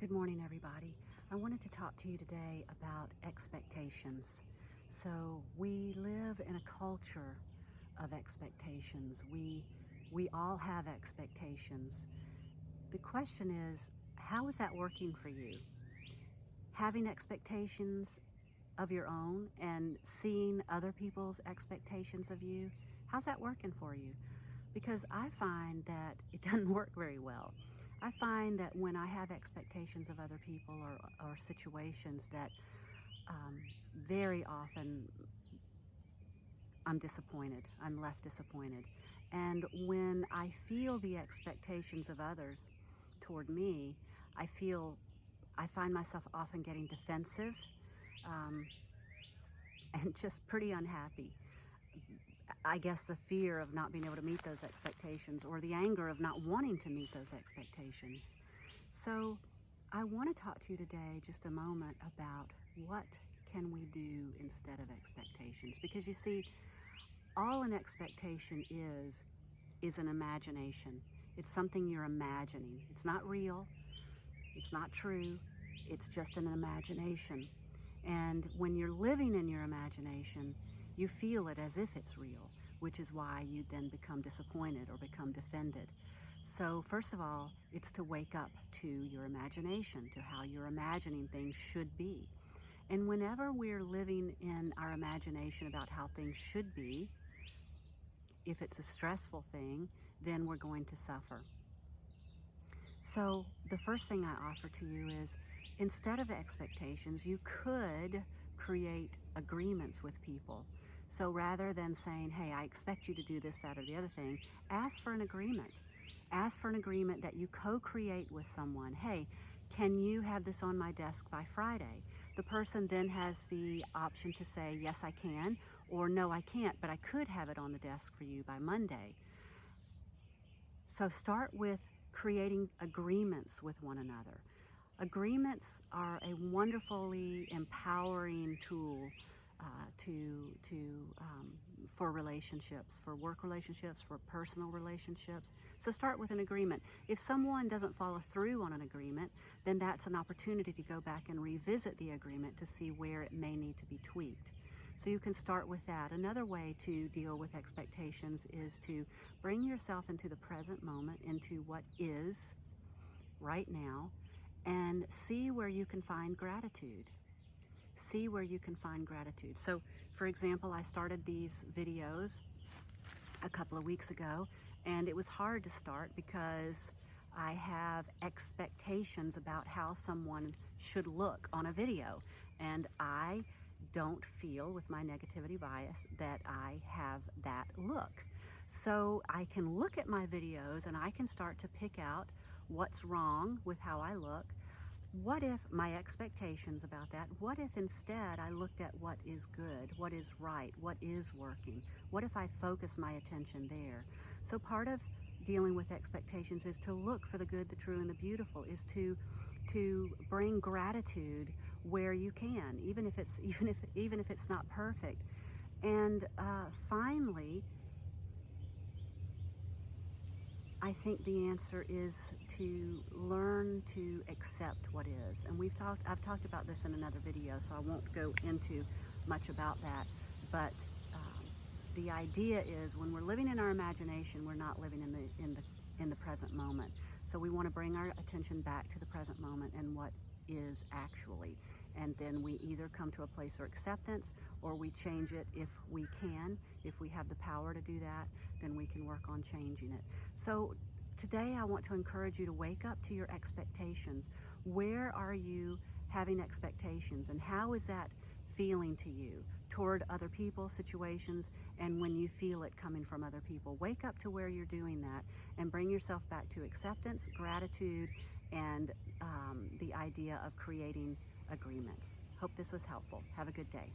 Good morning, everybody. I wanted to talk to you today about expectations. So we live in a culture of expectations. We all have expectations. The question is, how is that working for you? Having expectations of your own and seeing other people's expectations of you, how's that working for you? Because I find that it doesn't work very well. I find that when I have expectations of other people or situations that very often I'm disappointed. I'm left disappointed. And when I feel the expectations of others toward me, I find myself often getting defensive and just pretty unhappy. I guess the fear of not being able to meet those expectations, or the anger of not wanting to meet those expectations. So I want to talk to you today just a moment about what can we do instead of expectations. Because you see, all an expectation is an imagination. It's something you're imagining. It's not real. It's not true. It's just an imagination. And when you're living in your imagination, you feel it as if it's real, which is why you then become disappointed or become defended. So first of all, it's to wake up to your imagination, to how you're imagining things should be. And whenever we're living in our imagination about how things should be, if it's a stressful thing, then we're going to suffer. So the first thing I offer to you is, instead of expectations, you could create agreements with people. So rather than saying, hey, I expect you to do this, that, or the other thing, ask for an agreement. Ask for an agreement that you co-create with someone. Hey, can you have this on my desk by Friday? The person then has the option to say, yes, I can, or no, I can't, but I could have it on the desk for you by Monday. So start with creating agreements with one another. Agreements are a wonderfully empowering tool for relationships, for work relationships, for personal relationships. So start with an agreement. If someone doesn't follow through on an agreement, then that's an opportunity to go back and revisit the agreement to see where it may need to be tweaked. So you can start with that. Another way to deal with expectations is to bring yourself into the present moment, into what is right now, and see where you can find gratitude. See where you can find gratitude. So, for example, I started these videos a couple of weeks ago, and it was hard to start because I have expectations about how someone should look on a video, and I don't feel, with my negativity bias, that I have that look. So I can look at my videos and I can start to pick out what's wrong with how I look. What if my expectations about that, what if instead I looked at what is good, what is right, what is working? What if I focus my attention there? So part of dealing with expectations is to look for the good, the true, and the beautiful, is to bring gratitude where you can, even if it's not perfect. And finally, I think the answer is to learn to accept what is. And I've talked about this in another video, so I won't go into much about that. But the idea is, when we're living in our imagination, we're not living in the present moment. So we want to bring our attention back to the present moment and what is actually. And then we either come to a place of acceptance, or we change it if we can. If we have the power to do that, then we can work on changing it. So today I want to encourage you to wake up to your expectations. Where are you having expectations, and how is that feeling to you toward other people, situations, and when you feel it coming from other people? Wake up to where you're doing that and bring yourself back to acceptance, gratitude, and the idea of creating agreements. Hope this was helpful. Have a good day.